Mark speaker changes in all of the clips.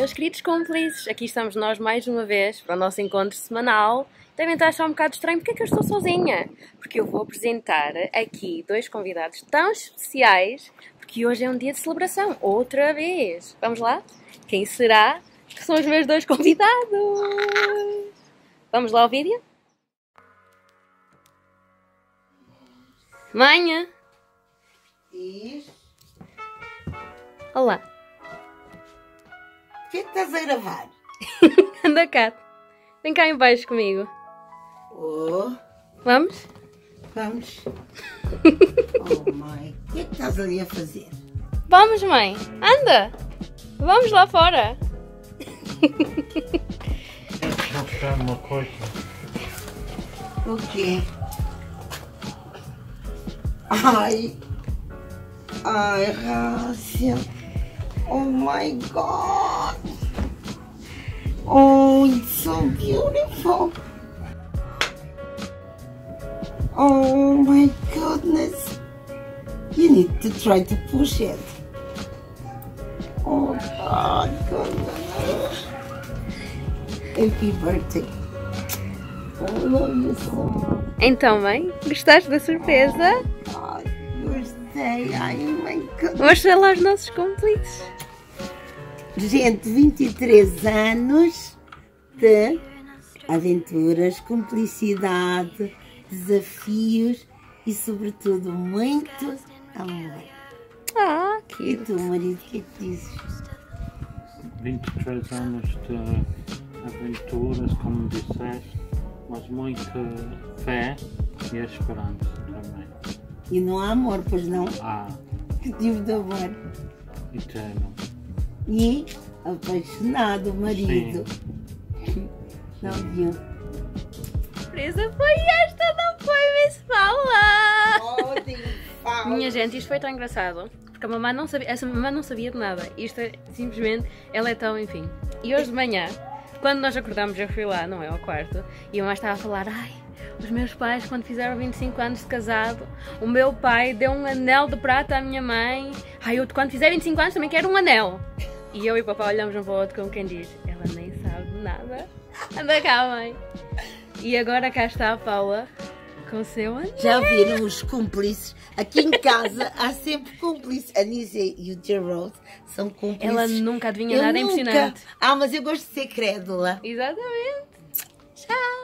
Speaker 1: meus queridos cúmplices, aqui estamos nós mais uma vez para o nosso encontro semanal. Devem estar a achar um bocado estranho, porque é que eu estou sozinha? Porque eu vou apresentar aqui dois convidados tão especiais, porque hoje é um dia de celebração, outra vez. Vamos lá? Quem será que são os meus dois convidados? Vamos lá ao vídeo? Manhã! Olá!
Speaker 2: O que é que estás a gravar?
Speaker 1: Anda cá, vem cá em baixo comigo.
Speaker 2: Oh,
Speaker 1: Vamos?
Speaker 2: vamos. Oh, mãe, o que é que estás ali a fazer?
Speaker 1: Vamos, mãe! Anda! Vamos lá fora!
Speaker 3: Deixa-me mostrar uma coisa.
Speaker 2: O quê? Ai, Rácia. Oh my God. Oh, it's so beautiful. Oh my goodness. You need to try to push it. Oh God, goodness. Happy birthday. I love you so much.
Speaker 1: Então, mãe, gostaste da surpresa?
Speaker 2: Ai, gostei. Ai, my goodness.
Speaker 1: Mostra lá os nossos cúmplices.
Speaker 2: Gente, 23 anos de aventuras, cumplicidade, desafios e, sobretudo, muito amor.
Speaker 1: Ah,
Speaker 2: E
Speaker 1: que
Speaker 2: tu, marido, o que é que dizes?
Speaker 3: 23 anos de aventuras, como disseste, mas muita fé e esperança também.
Speaker 2: E não há amor, pois não?
Speaker 3: Há
Speaker 2: Que tipo de amor?
Speaker 3: eterno.
Speaker 2: E apaixonado, marido. Não viu?
Speaker 1: surpresa foi esta, não foi, Miss Paula? Minha gente, isto foi tão engraçado, porque a mamãe não sabia, essa mamãe não sabia de nada. Isto é simplesmente, ela é tão, enfim. E hoje de manhã, quando nós acordámos, eu fui lá, não é, ao quarto, e a mamãe estava a falar, ai, os meus pais, quando fizeram 25 anos de casado, o meu pai deu um anel de prata à minha mãe. Ai, eu quando fizer 25 anos também quero um anel. E eu e o papai olhamos um para o outro como quem diz, ela nem sabe nada. Anda cá, mãe. E agora cá está a Paula com o seu anel.
Speaker 2: Já viram os cúmplices? Aqui em casa há sempre cúmplices. A Nízia e o Gerald são cúmplices.
Speaker 1: Ela nunca adivinha
Speaker 2: Eu
Speaker 1: nada, é
Speaker 2: nunca.
Speaker 1: impressionante.
Speaker 2: Ah, mas eu gosto de ser crédula.
Speaker 1: Exatamente. Tchau.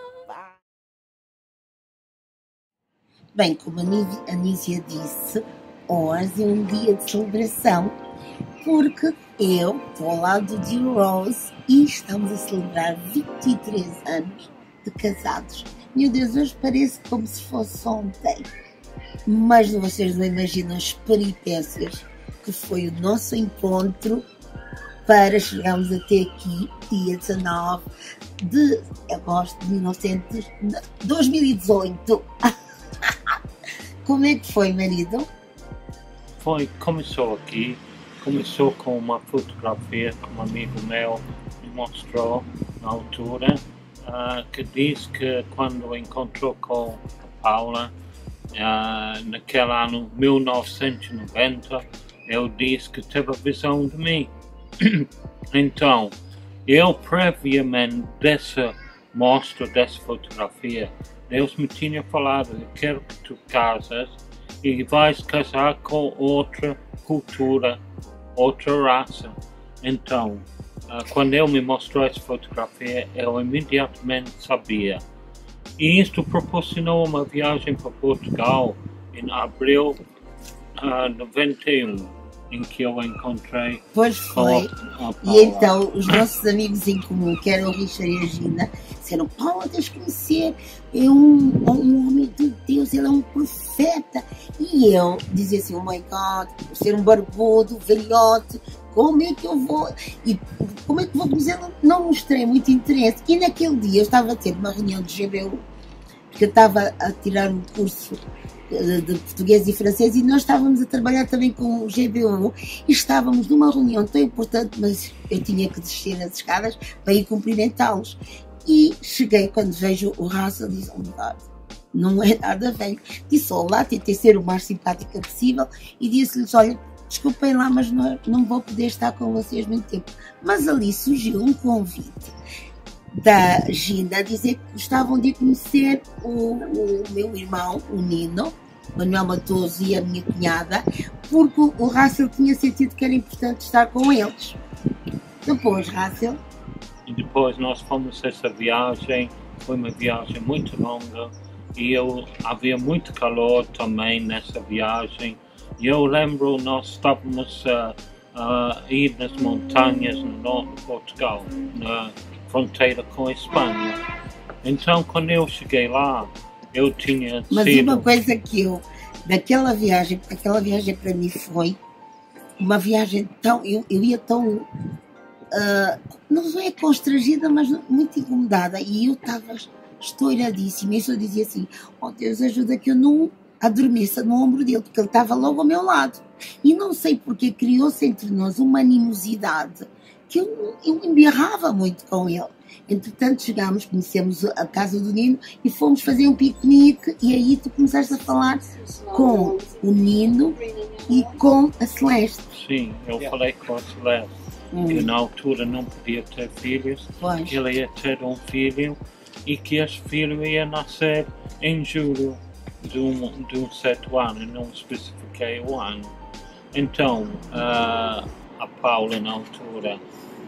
Speaker 2: Bem, como a Nízia disse, hoje é um dia de celebração, porque eu estou ao lado de Rose e estamos a celebrar 23 anos de casados. Meu Deus, hoje parece como se fosse ontem. Mas vocês não imaginam as peripécias que foi o nosso encontro para chegarmos até aqui, dia 19 de agosto de 2018. Como é que foi, marido?
Speaker 3: Começou aqui, começou com uma fotografia que um amigo meu me mostrou na altura, que diz que quando encontrou com Paula, naquele ano 1990, ele disse que teve a visão de mim. Então, eu previamente dessa mostra, dessa fotografia, Deus me tinha falado, eu quero que tu casas e vais casar com outra cultura, outra raça. Então, quando ele me mostrou essa fotografia, eu imediatamente sabia. E isto proporcionou uma viagem para Portugal em abril de 91, em que eu encontrei.
Speaker 2: Pois foi. E então os nossos amigos em comum, que eram o Richard e a Gina, disseram: Paula, tens de conhecer, é um homem de Deus, ele é um profeta. E eu dizia assim: oh my God, ser um barbudo, velhote, como é que eu vou? E como é que vou dizer? Não mostrei muito interesse. E naquele dia eu estava a ter uma reunião de GBU, porque eu estava a tirar um curso de português e francês e nós estávamos a trabalhar também com o GBU e estávamos numa reunião tão importante, mas eu tinha que descer as escadas para ir cumprimentá-los. E cheguei, quando vejo o Russell, disse: oh my God, não é nada bem. Disse olá, tentei ser o mais simpática possível e disse-lhes: olha, desculpem lá, mas não vou poder estar com vocês muito tempo. Mas ali surgiu um convite da Gina a dizer que gostavam de conhecer o meu irmão, o Nino, Manuel Matoso, e a minha cunhada, porque o Russell tinha sentido que era importante estar com eles. Depois, Russell.
Speaker 3: E depois nós fomos essa viagem, foi uma viagem muito longa e havia muito calor também nessa viagem. E eu lembro, nós estávamos a ir nas montanhas no norte de Portugal, na fronteira com a Espanha. Então, quando eu cheguei lá, eu tinha
Speaker 2: Mas uma coisa que daquela viagem, porque aquela viagem para mim foi uma viagem tão... Eu ia tão... não é constrangida, mas muito incomodada. E eu estava estouradíssima. E eu dizia assim, oh Deus, ajuda que eu não adormeça no ombro dele, porque ele estava logo ao meu lado. E não sei porque criou-se entre nós uma animosidade que eu embirrava muito com ele. Entretanto chegámos, conhecemos a casa do Nino e fomos fazer um piquenique, e aí tu começaste a falar com o Nino e com a Celeste.
Speaker 3: Sim, eu falei com a Celeste, que na altura não podia ter filhos, que ele ia ter um filho e que esse filho ia nascer em julho de um certo ano, não especifiquei o ano. Então, a Paula na altura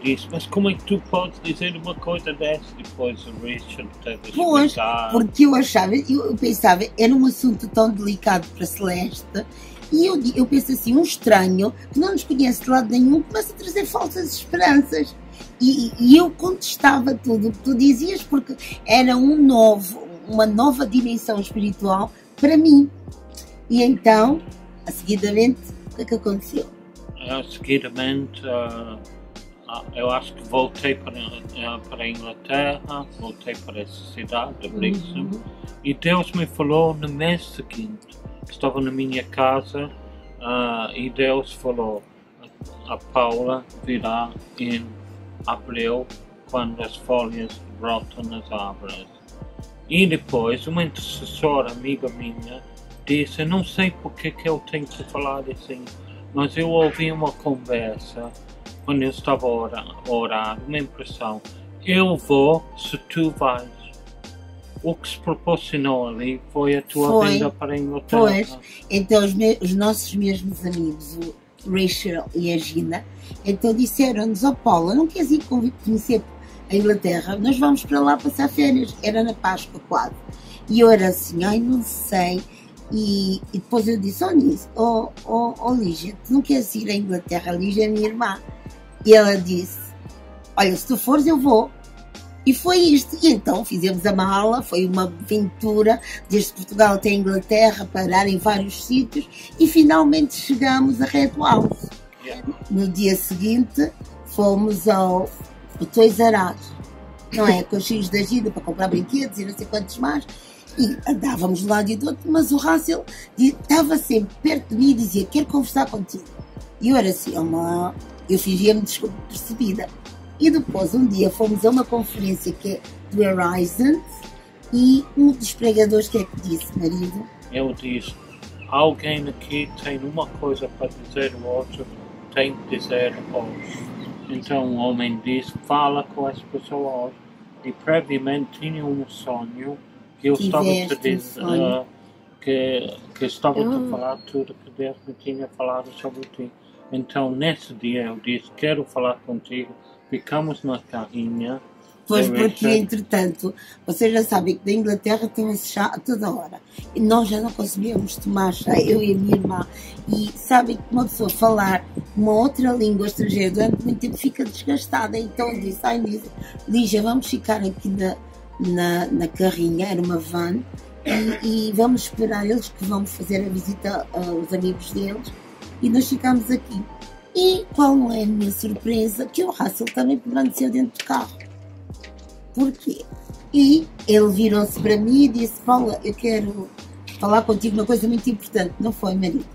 Speaker 3: disse, mas como é que tu podes dizer uma coisa dessa? Depois o Richard teve a explicar.
Speaker 2: Porque eu pensava, era um assunto tão delicado para Celeste, e eu penso assim, um estranho que não nos conhece de lado nenhum começa a trazer falsas esperanças. E eu contestava tudo o que tu dizias, porque era uma nova dimensão espiritual para mim. E então, seguidamente, o que aconteceu?
Speaker 3: Seguidamente, eu acho que voltei para a Inglaterra, voltei para essa cidade de Brixham, e Deus me falou no mês seguinte. Estava na minha casa e Deus falou, a Paula virá em abril, quando as folhas brotam nas árvores. E depois uma intercessora amiga minha disse, não sei porque que eu tenho que falar assim, mas eu ouvi uma conversa quando eu estava a orar, uma impressão, eu vou se tu vais. O que se proporcionou ali foi a tua vinda para a Inglaterra.
Speaker 2: Pois, então os nossos mesmos amigos, o Rachel e a Gina, então disseram-nos, Paula, não queres ir conhecer a Inglaterra? Nós vamos para lá passar férias. Era na Páscoa quase. E eu era assim, ai, não sei. E depois eu disse, Lígia, tu não queres ir à Inglaterra? A Lígia é minha irmã. E ela disse, olha, se tu fores eu vou. E foi isto. E então fizemos a mala, foi uma aventura, desde Portugal até a Inglaterra, parar em vários sítios, e finalmente chegamos a Red House. No dia seguinte fomos ao Toys R Us, não é? Com os filhos da Gina para comprar brinquedos e não sei quantos mais. E andávamos de um lado e do outro, mas o Russell estava sempre perto de mim e dizia, quero conversar contigo. E eu era assim, eu fingia-me despercebida. E depois, um dia, fomos a uma conferência que é do Horizon, e um dos pregadores, que é que disse, marido?
Speaker 3: Eu disse, alguém aqui tem uma coisa para dizer, o outro tem que dizer hoje. Então o homem disse, fala com as pessoas. E previamente tinha um sonho que eu estava a dizer, que estava a falar tudo que Deus me tinha falado sobre ti. Então nesse dia eu disse, quero falar contigo. Ficamos na carrinha.
Speaker 2: Pois, porque entretanto, vocês já sabem que da Inglaterra tem esse chá a toda hora. E nós já não conseguíamos tomar chá, eu e a minha irmã. E sabem que uma pessoa falar uma outra língua estrangeira durante muito tempo fica desgastada. Então eu disse, Lígia, vamos ficar aqui na carrinha, era uma van, e vamos esperar eles que vão fazer a visita aos amigos deles. E nós ficámos aqui. E qual não é a minha surpresa? Que o Russell também permaneceu dentro do carro. Porquê? E ele virou-se para mim e disse, Paula, eu quero falar contigo uma coisa muito importante. Não foi, marido?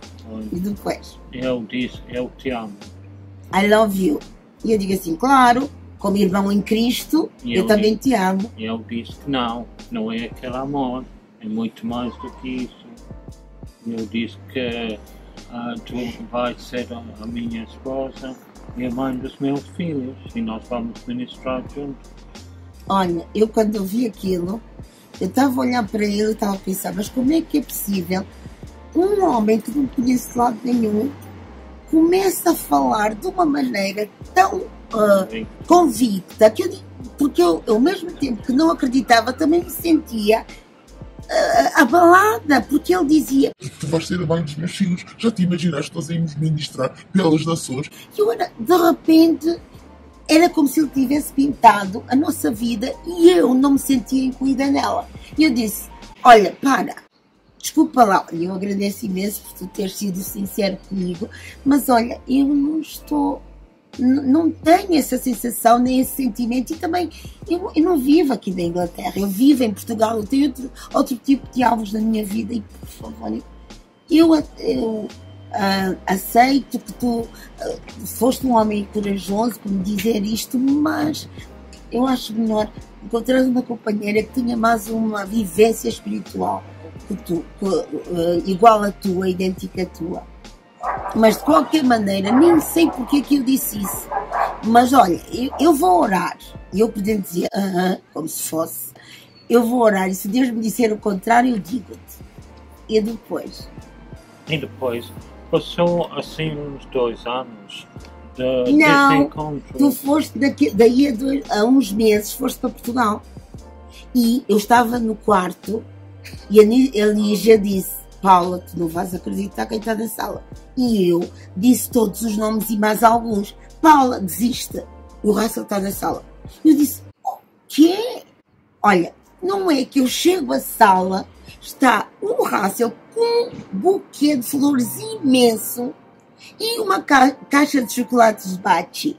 Speaker 2: E depois?
Speaker 3: Eu disse, eu te amo.
Speaker 2: I love you. E eu digo assim, claro, como irmão em Cristo, eu também te amo.
Speaker 3: E ele disse que não é aquele amor, é muito mais do que isso. E eu disse que tu vais ser a minha esposa e a mãe dos meus filhos e nós vamos ministrar juntos.
Speaker 2: Olha, eu quando eu vi aquilo, eu estava a olhar para ele e estava a pensar, mas como é que é possível um homem que não conhece de lado nenhum começa a falar de uma maneira tão convicta, que eu digo, porque eu, ao mesmo tempo que não acreditava, também me sentia abalada, porque ele dizia:
Speaker 4: tu vais ser a mãe dos meus filhos, já te imaginaste nós íamos ministrar pelas nações?
Speaker 2: E eu era, de repente, era como se ele tivesse pintado a nossa vida e eu não me sentia incluída nela. E eu disse: olha, para, desculpa lá, eu agradeço imenso por tu teres sido sincero comigo, mas olha, eu não estou, não tenho essa sensação nem esse sentimento, e também eu não vivo aqui na Inglaterra, eu vivo em Portugal, eu tenho outro tipo de alvos na minha vida e, por favor, eu aceito que tu foste um homem corajoso por me dizer isto, mas eu acho melhor encontrar uma companheira que tenha mais uma vivência espiritual que tu, igual a tua, idêntica à tua. Mas de qualquer maneira, nem sei porque que eu disse isso. Mas olha, eu vou orar. E eu podendo dizer, como se fosse, eu vou orar. E se Deus me disser o contrário, eu digo-te. E depois?
Speaker 3: E depois, passou assim uns 2 anos desse encontro.
Speaker 2: Tu foste daí a uns meses, foste para Portugal. E eu estava no quarto e a Lígia disse: Paula, tu não vais acreditar quem está na sala. E eu disse todos os nomes e mais alguns. Paula, desiste, o Russell está na sala. Eu disse: o quê? Olha, não é que eu chego à sala, está o Russell com um buquê de flores imenso e uma caixa de chocolates Baci.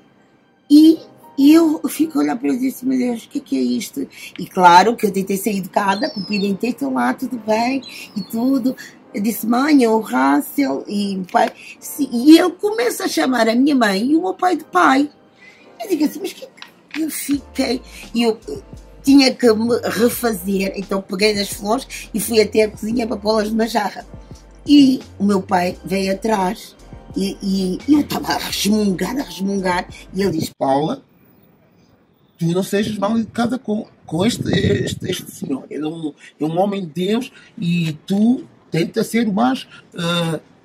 Speaker 2: E eu fico a olhar para ele e disse: meu Deus, o que é isto? E claro que eu tentei ser educada, cumprimentei, estou lá, tudo bem, e tudo. Eu disse: mãe, é o Russell, e o pai. E ele começa a chamar a minha mãe e o meu pai de pai. Eu digo assim: mas que eu fiquei? E eu tinha que me refazer, então peguei nas flores e fui até a cozinha para pô-las numa jarra. E o meu pai veio atrás e eu estava a resmungar, e ele diz: Paula, tu não sejas mal educada com este senhor. Ele é um homem de Deus e tu tenta ser o mais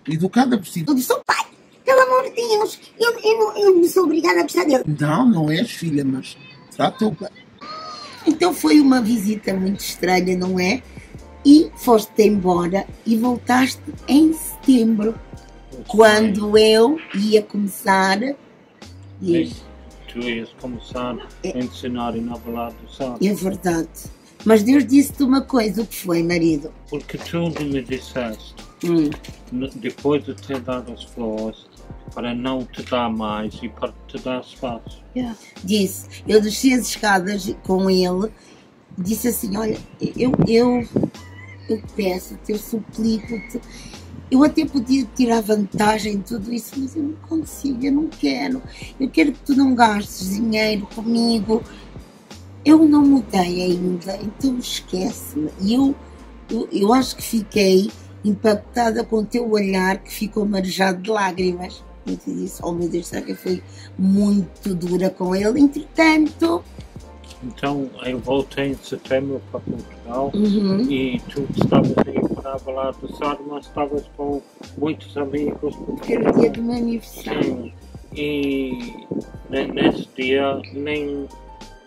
Speaker 2: educada possível. Eu disse: oh, pai, pelo amor de Deus, eu não sou obrigada a gostar dele. Não és, filha, mas trata-o bem. Então foi uma visita muito estranha, não é? E foste embora e voltaste em setembro, quando eu ia começar.
Speaker 3: Tu ias começar a ensinar em Nova Lado do Sal.
Speaker 2: É verdade. Mas Deus disse-te uma coisa: o que foi, marido?
Speaker 3: Porque tu me disseste, depois de ter dado as flores, para não te dar mais e para te dar espaço.
Speaker 2: Yeah. Disse, eu desci as escadas com ele, disse assim: olha, eu peço-te, eu suplico-te. Eu até podia tirar vantagem de tudo isso, mas eu não consigo, eu não quero. Eu quero que tu não gastes dinheiro comigo. Eu não mudei ainda, então esquece-me. E eu acho que fiquei impactada com o teu olhar, que ficou marejado de lágrimas. Eu te disse: oh meu Deus, será que eu fui muito dura com ele? Entretanto...
Speaker 3: Então eu voltei em setembro para Portugal e tu estavas aí para falar do Sado, mas estavas com muitos amigos.
Speaker 2: Porque era o dia do meu aniversário.
Speaker 3: Sim. E nesse dia nem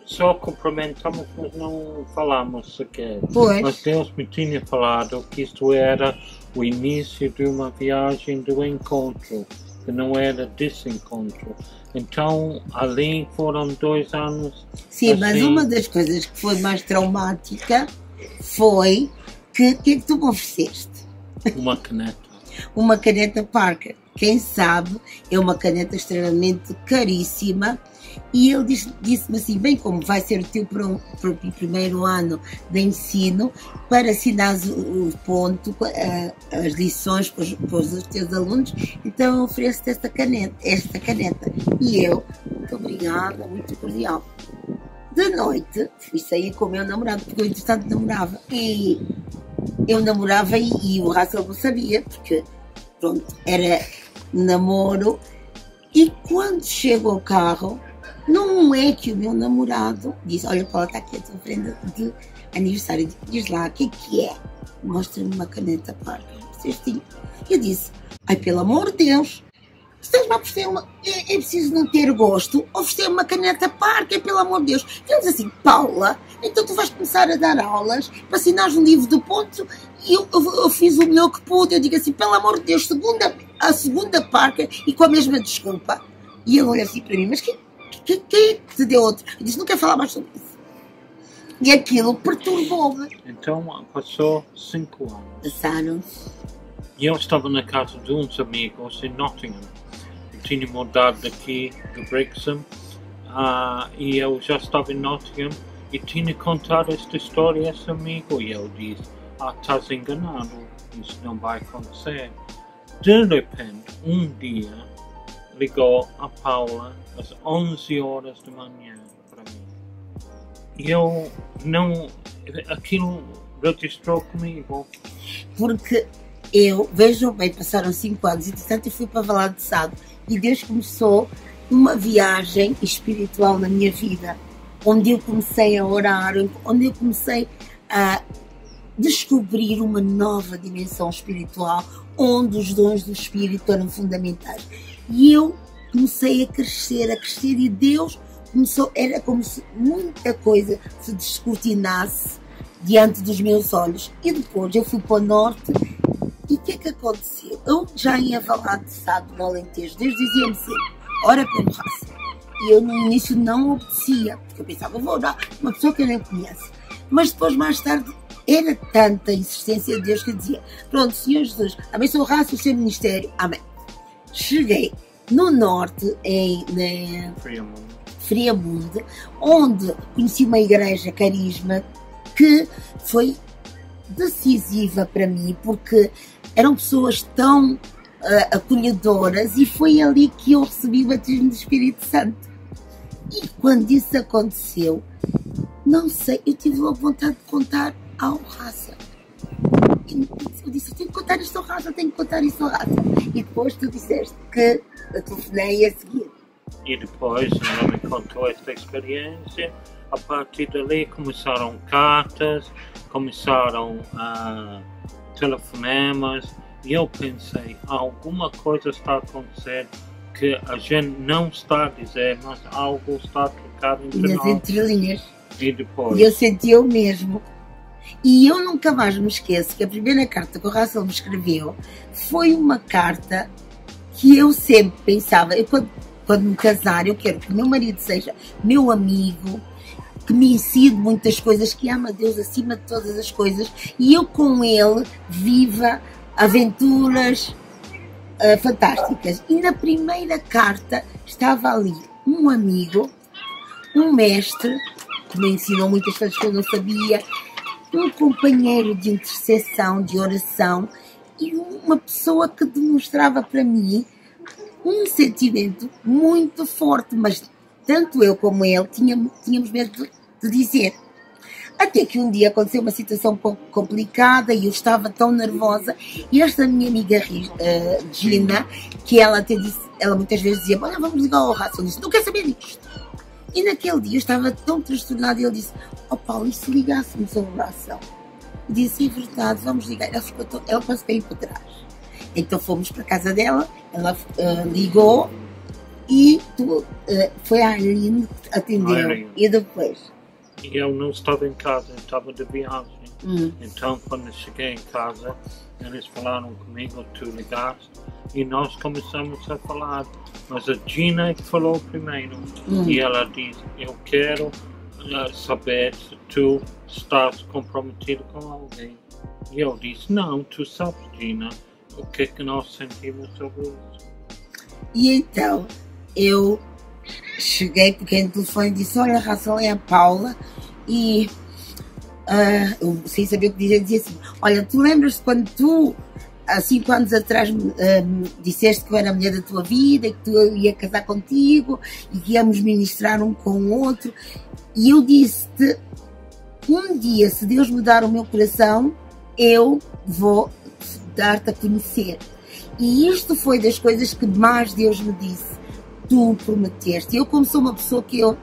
Speaker 3: só cumprimentamos, mas não falámos sequer.
Speaker 2: Pois.
Speaker 3: Mas Deus me tinha falado que isto era o início de uma viagem do encontro, que não era desse encontro. Então, ali foram 2 anos.
Speaker 2: Sim,
Speaker 3: assim.
Speaker 2: Mas uma das coisas que foi mais traumática foi que o que é que tu me ofereceste?
Speaker 3: Uma caneta.
Speaker 2: Uma caneta Parker. Quem sabe, é uma caneta extremamente caríssima. E ele disse-me assim: bem, como vai ser o teu primeiro ano de ensino, para assinares o ponto, as lições para os teus alunos, então eu ofereço-te esta caneta. E eu: muito obrigada, muito cordial. De noite, fui sair com o meu namorado, porque eu, entretanto, namorava. E eu namorava e o Russell não sabia, porque pronto, era namoro. E quando chego ao carro, não é que o meu namorado disse: olha, Paula, está aqui a tua prenda de aniversário, diz lá, o que é? Mostra-me uma caneta Parker, cestinho. Eu disse: ai, pelo amor de Deus, estás-me a oferecer uma... É preciso não ter gosto, oferecer uma caneta Parker, pelo amor de Deus. Ele diz assim: Paula, então tu vais começar a dar aulas para assinares um livro do ponto. E eu fiz o melhor que pude. Eu digo assim: pelo amor de Deus, a segunda Parker, e com a mesma desculpa. E ele olha assim para mim: mas quem é que te deu outro? Eu disse: não quero falar mais sobre isso. E aquilo perturbou-me.
Speaker 3: Então passou 5 anos.
Speaker 2: Passaram.
Speaker 3: E eu estava na casa de uns amigos em Nottingham. Eu tinha mudado daqui do Brixham e eu já estava em Nottingham e tinha contado esta história a esse amigo. E ele disse: estás enganado, isso não vai acontecer. De repente, um dia, ligou a Paula às 11 horas da manhã para mim. E eu não... aquilo registrou comigo.
Speaker 2: Porque eu, vejam bem, passaram 5 anos e, portanto, eu fui para Valado de Sado e Deus começou uma viagem espiritual na minha vida, onde eu comecei a orar, onde eu comecei a descobrir uma nova dimensão espiritual, onde os dons do Espírito eram fundamentais. E eu comecei a crescer e Deus começou, era como se muita coisa se descortinasse diante dos meus olhos. E depois eu fui para o norte e o que é que aconteceu? Eu já ia Valado de Sado, no Alentejo, Deus dizia-me sempre: ora pelo raça. E eu no início não obedecia, porque eu pensava: vou orar uma pessoa que eu nem conheço. Mas depois, mais tarde, era tanta insistência de Deus que eu dizia: pronto, Senhor Jesus, abençoa o raça, o seu ministério, amém. Cheguei no norte, em Friamunde, onde conheci uma igreja carisma que foi decisiva para mim, porque eram pessoas tão acolhedoras, e foi ali que eu recebi o batismo do Espírito Santo. E quando isso aconteceu, não sei, eu tive logo vontade de contar ao raça. Eu disse: eu tenho que contar isto ao raça, tenho que contar isto ao raça. E depois tu disseste que eu telefonei a seguir.
Speaker 3: E depois ela me contou esta experiência. A partir dali começaram cartas, começaram telefonemas, e eu pensei: alguma coisa está a acontecer que a gente não está a dizer, mas algo está a trocar entre nós.
Speaker 2: Nas entrelinhas.
Speaker 3: E depois?
Speaker 2: E eu senti o mesmo. E eu nunca mais me esqueço que a primeira carta que o Russell me escreveu foi uma carta que eu sempre pensava: eu, quando me casar, eu quero que o meu marido seja meu amigo, que me ensine muitas coisas, que ama a Deus acima de todas as coisas, e eu com ele viva aventuras fantásticas. E na primeira carta estava ali um amigo, um mestre, que me ensinou muitas coisas que eu não sabia, um companheiro de intercessão, de oração, e uma pessoa que demonstrava para mim um sentimento muito forte, mas tanto eu como ele tínhamos medo de dizer. Até que um dia aconteceu uma situação um pouco complicada e eu estava tão nervosa, e esta minha amiga Gina, que ela até disse, ela muitas vezes dizia: olha, vamos ligar ao raça. Eu disse: não quero saber disto. E naquele dia eu estava tão transtornada, e ele disse: oh Paulo, e se ligássemos a oração? Eu disse: é verdade, vamos ligar. Ela passou bem para trás. Então fomos para a casa dela, ela ligou, e foi a Arlene que atendeu. E depois?
Speaker 3: E eu não estava em casa, eu estava de viagem. Então, quando eu cheguei em casa, eles falaram comigo: tu ligaste, e nós começamos a falar. Mas a Gina é que falou primeiro. E ela disse: eu quero saber se tu estás comprometido com alguém. E eu disse: não, tu sabes, Gina, o que é que nós sentimos sobre isso.
Speaker 2: E então, eu cheguei, porque no telefone disse: olha, Russell, é a Paula. E eu, sem saber o que dizer, dizia assim: olha, tu lembras-te quando tu, há 5 anos atrás, disseste que eu era a mulher da tua vida, e que tu ia casar contigo, e que íamos ministrar um com o outro? E eu disse-te: um dia, se Deus mudar o meu coração, eu vou dar-te a conhecer. E isto foi das coisas que mais Deus me disse. Tu prometeste. Eu, como sou uma pessoa que eu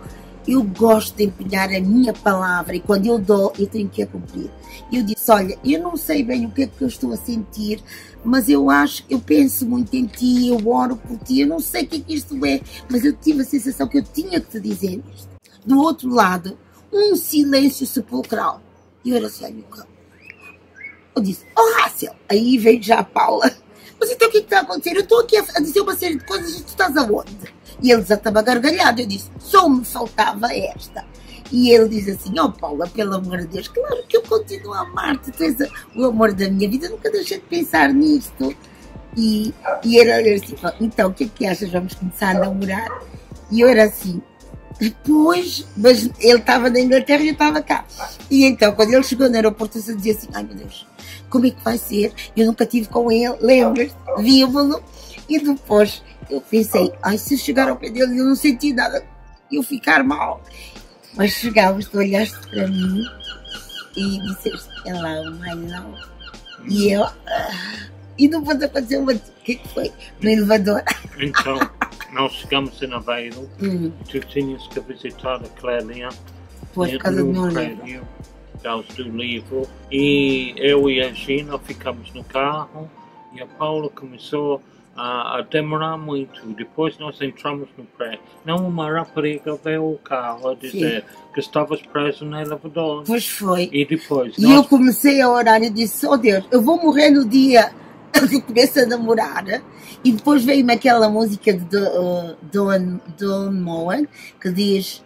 Speaker 2: gosto de empenhar a minha palavra e quando eu dou, eu tenho que a cumprir. Eu disse, olha, eu não sei bem o que é que eu estou a sentir, mas eu penso muito em ti, eu oro por ti, eu não sei o que é que isto é, mas eu tive a sensação que eu tinha que te dizer isto. Do outro lado, um silêncio sepulcral. E eu era assim, meu cão. Eu disse, Rássel, aí veio já a Paula. Mas então o que é que está a acontecer? Eu estou aqui a dizer uma série de coisas e tu estás aonde? E ele já estava gargalhado. Eu disse, só me faltava esta. E ele diz assim, Paula, pelo amor de Deus, claro que eu continuo a amar-te, tu és o amor da minha vida, nunca deixei de pensar nisto. E ele assim, então o que é que achas, vamos começar a namorar? E eu era assim, depois, mas ele estava na Inglaterra e eu estava cá. E então, quando ele chegou no aeroporto, eu dizia assim, ai meu Deus, como é que vai ser? Eu nunca estive com ele, lembras-te? Vimos-lo. E depois eu pensei, ai, se eu chegar ao pé dele, eu não senti nada, eu ficar mal. Mas chegámos, tu olhaste para mim e disseste, hello, my love. E eu, e depois aconteceu o que é que foi? No elevador.
Speaker 3: Então, nós chegamos em Aveiro, tu tinhas que visitar a Clélia,
Speaker 2: por causa do meu livro.
Speaker 3: Do livro, e eu e a Gina ficamos no carro e a Paula começou a demorar muito. Depois nós entramos no prédio. Não, uma rapariga veio ao carro a dizer que estavas preso no elevador.
Speaker 2: Pois foi.
Speaker 3: E depois
Speaker 2: e eu comecei a orar e disse, Deus, eu vou morrer no dia que começo a namorar. E depois veio-me aquela música de Don Moen que diz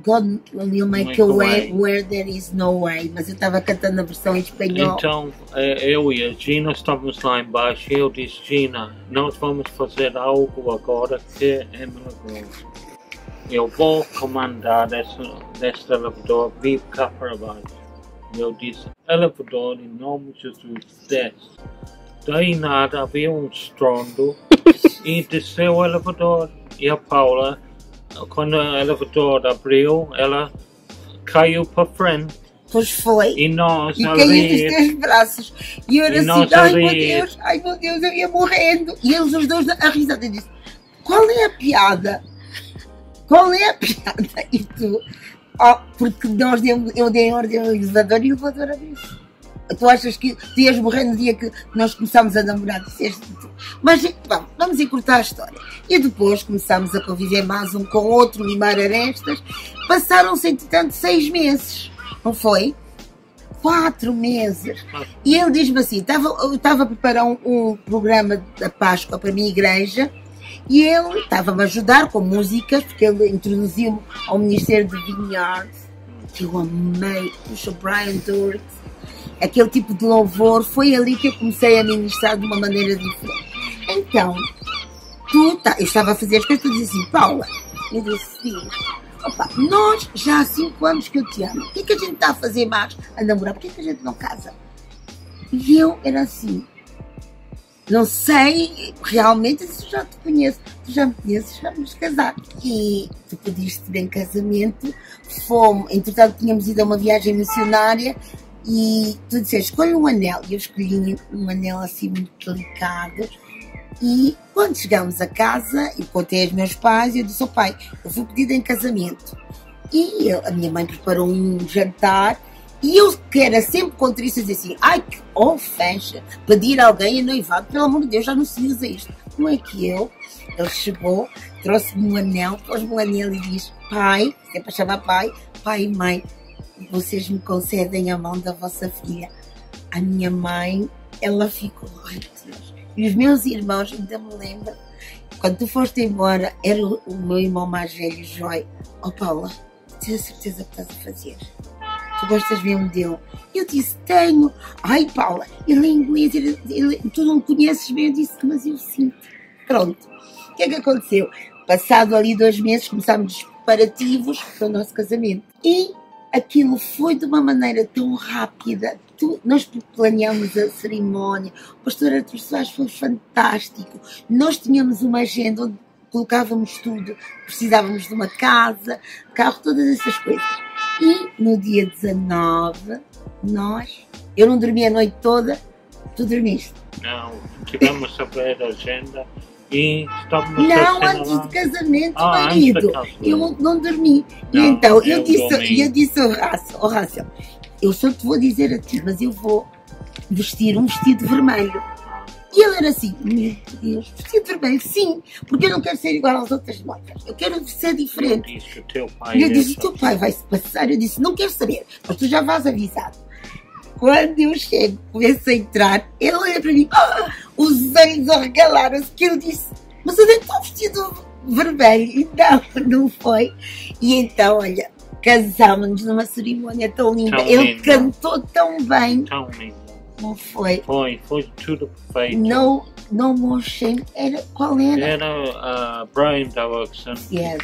Speaker 2: God will make a way where there is no way. Mas eu estava cantando a versão em espanhol.
Speaker 3: Então, eu e a Gina estávamos lá embaixo e eu disse, Gina, nós vamos fazer algo agora que é milagroso. Eu vou comandar deste elevador, vir cá para baixo. E eu disse, elevador, em nome de Jesus, desce. Daí nada, havia um estrondo e desceu o elevador. E a Paula, quando o elevador abriu, ela caiu para frente.
Speaker 2: Pois foi.
Speaker 3: E nós
Speaker 2: e caiu dos teus braços. E eu era assim, ai meu Deus, eu ia morrendo. E eles os dois a risada disse, qual é a piada? Qual é a piada? E tu, porque eu dei ordem ao elevador e o elevador abriu-se. Tu achas que tu ias morrer no dia que nós começámos a namorar? Mas vamos encurtar a história. E depois começámos a conviver mais um com o outro, limar arestas. Passaram-se, entretanto, 6 meses. Não foi? 4 meses. E ele diz-me assim, eu estava a preparar um programa da Páscoa para a minha igreja e ele estava-me a ajudar com músicas, porque ele introduziu-me ao Ministério de Vineyard, que eu amei, puxa, Brian Doherty. Aquele tipo de louvor, foi ali que eu comecei a ministrar de uma maneira diferente. Então, eu estava a fazer as coisas, tu dizes assim, Paula, eu disse, nós já há 5 anos que eu te amo, o que é que a gente está a fazer mais a namorar, por que é que a gente não casa? E eu era assim, não sei, realmente, eu já te conheço, tu já me conheces, vamos casar. E tu pediste-me em casamento, entretanto tínhamos ido a uma viagem missionária, e tu disseste, escolhe um anel. E eu escolhi um anel assim muito delicado. E quando chegámos a casa, eu contei aos meus pais, e eu disse ao pai, eu fui pedida em casamento. E a minha mãe preparou um jantar, e eu que era sempre contra isso, dizia assim, ai que ofensa, pedir a alguém em noivado, pelo amor de Deus, já não se usa isto. Não é que ele chegou, trouxe-me um anel, pôs-me um anel e diz, pai, sempre a chamar pai e mãe, vocês me concedem a mão da vossa filha. A minha mãe, ela ficou, ai Deus. E os meus irmãos, ainda me lembram, quando tu foste embora, era o meu irmão mais velho, Joy. Paula, tens a certeza que estás a fazer? Tu gostas mesmo dele? Eu disse, tenho. Ai Paula, ele é inglês, tu não conheces bem. Eu disse, mas eu sinto. Pronto. O que é que aconteceu? Passado ali 2 meses, começámos os preparativos para o nosso casamento. E aquilo foi de uma maneira tão rápida. Nós planeámos a cerimónia, o pastor Artur Soares foi fantástico. Nós tínhamos uma agenda onde colocávamos tudo, precisávamos de uma casa, carro, todas essas coisas. E no dia 19, eu não dormi a noite toda, Tu dormiste?
Speaker 3: Não, tivemos a ver a agenda e estávamos a
Speaker 2: Não,
Speaker 3: assinalar.
Speaker 2: antes do casamento,
Speaker 3: Antes
Speaker 2: marido.
Speaker 3: do casamento.
Speaker 2: Eu não dormi.
Speaker 3: Não,
Speaker 2: e então,
Speaker 3: eu dormi.
Speaker 2: eu disse ao Horácio, eu só te vou dizer a ti, mas eu vou vestir um vestido vermelho. E ele era assim, meu Deus, vestido vermelho, sim, porque eu não quero ser igual às outras noivas, eu quero ser diferente.
Speaker 3: Disse que o teu pai
Speaker 2: E eu
Speaker 3: é
Speaker 2: disse, o
Speaker 3: só-
Speaker 2: teu pai vai se passar, eu disse, não quero saber, mas tu já vais avisado. Quando eu chego, começo a entrar, ele olha para mim, os olhos arregalaram-se, que ele disse, mas eu nem estou vestido vermelho. E não foi. E então, olha, casámos-nos numa cerimónia tão linda.
Speaker 3: Tão
Speaker 2: Ele
Speaker 3: linda.
Speaker 2: cantou tão bem,
Speaker 3: Tão lindo.
Speaker 2: não foi?
Speaker 3: Foi tudo perfeito.
Speaker 2: No Motion, qual era?
Speaker 3: Era Brian Dougson
Speaker 2: Yes,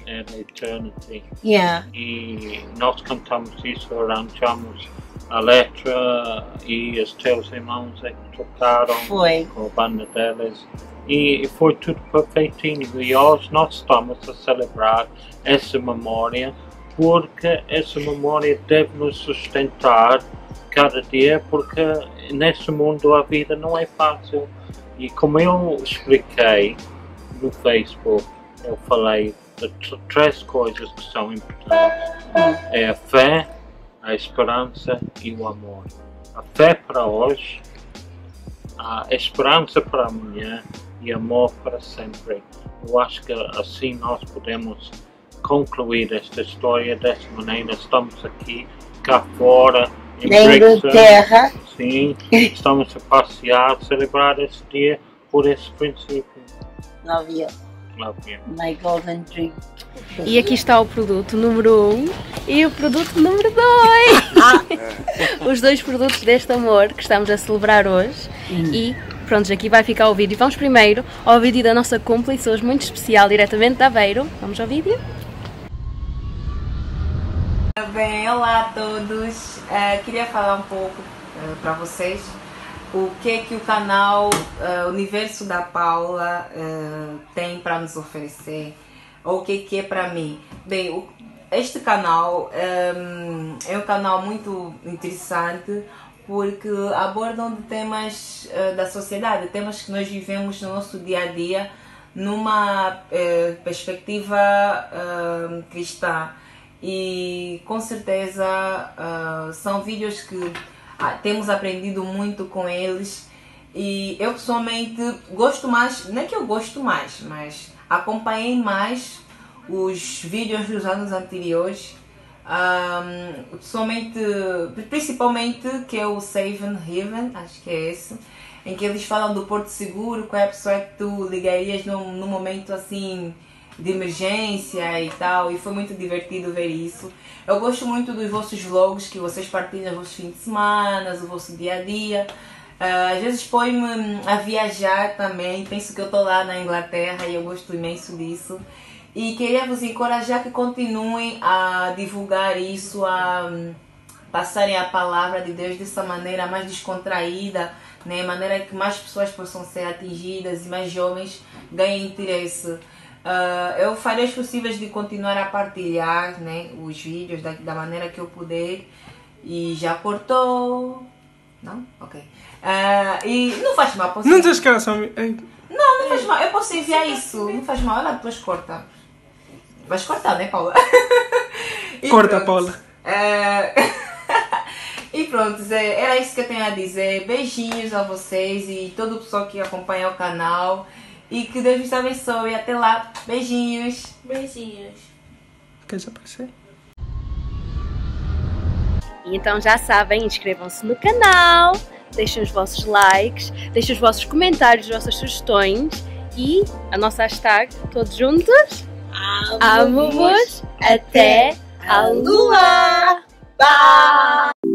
Speaker 3: era Eternity.
Speaker 2: yeah.
Speaker 3: E nós cantamos isso, arranjamos a letra e os teus irmãos é que tocaram
Speaker 2: Foi.
Speaker 3: com a banda delas e foi tudo perfeitinho e hoje nós estamos a celebrar essa memória porque essa memória deve nos sustentar cada dia porque nesse mundo a vida não é fácil e como eu expliquei no Facebook, eu falei de três coisas que são importantes, é a fé, a esperança e o amor. A fé para hoje, a esperança para amanhã e amor para sempre. Eu acho que assim nós podemos concluir esta história dessa maneira. Estamos aqui, cá fora, em
Speaker 2: Na
Speaker 3: Brixton.
Speaker 2: Inglaterra.
Speaker 3: Sim, estamos a passear, celebrar este dia por esse princípio.
Speaker 2: Love you,
Speaker 3: Love you.
Speaker 2: my golden dream.
Speaker 1: E aqui está o produto número 1 e o produto número 2. Os dois produtos deste amor que estamos a celebrar hoje. E pronto, aqui vai ficar o vídeo. Vamos primeiro ao vídeo da nossa cúmplice, hoje muito especial, diretamente de Aveiro. Vamos ao vídeo.
Speaker 5: Bem, olá a todos. Queria falar um pouco para vocês o que o canal Universo da Paula tem para nos oferecer, ou o que é para mim. Bem, este canal é um canal muito interessante porque abordam temas da sociedade, temas que nós vivemos no nosso dia a dia numa perspectiva cristã. E com certeza são vídeos que temos aprendido muito com eles e eu pessoalmente gosto mais, não é que eu gosto mais, mas acompanhei mais os vídeos dos anos anteriores, principalmente que é o Saving Heaven, acho que é esse, em que eles falam do Porto Seguro, qual é a pessoa que tu ligarias num momento assim de emergência e tal, e foi muito divertido ver isso. Eu gosto muito dos vossos vlogs que vocês partilham os vossos fins de semana, o vosso dia a dia. Às vezes põe-me a viajar também, penso que eu estou lá na Inglaterra e eu gosto imenso disso. E queria vos encorajar que continuem a divulgar isso, a passarem a palavra de Deus dessa maneira mais descontraída, né? Maneira que mais pessoas possam ser atingidas e mais jovens ganhem interesse. Eu farei os possíveis de continuar a partilhar, né, os vídeos da maneira que eu puder. E já cortou? Não? Ok. E não faz mal, posso...
Speaker 6: Não tens cara só...
Speaker 5: Não faz mal, eu posso enviar isso. Não faz mal, ela depois corta. Vais cortar, né, Paula? E
Speaker 6: Corta,
Speaker 5: pronto.
Speaker 6: Paula.
Speaker 5: E pronto, era isso que eu tenho a dizer. Beijinhos a vocês e todo o pessoal que acompanha o canal. E que Deus vos abençoe. Até lá. Beijinhos.
Speaker 7: Beijinhos.
Speaker 6: Queres aparecer?
Speaker 1: E então já sabem, inscrevam-se no canal, deixem os vossos likes, deixem os vossos comentários, as vossas sugestões e a nossa hashtag, todos juntos, amo-vos até a lua!
Speaker 2: Bye!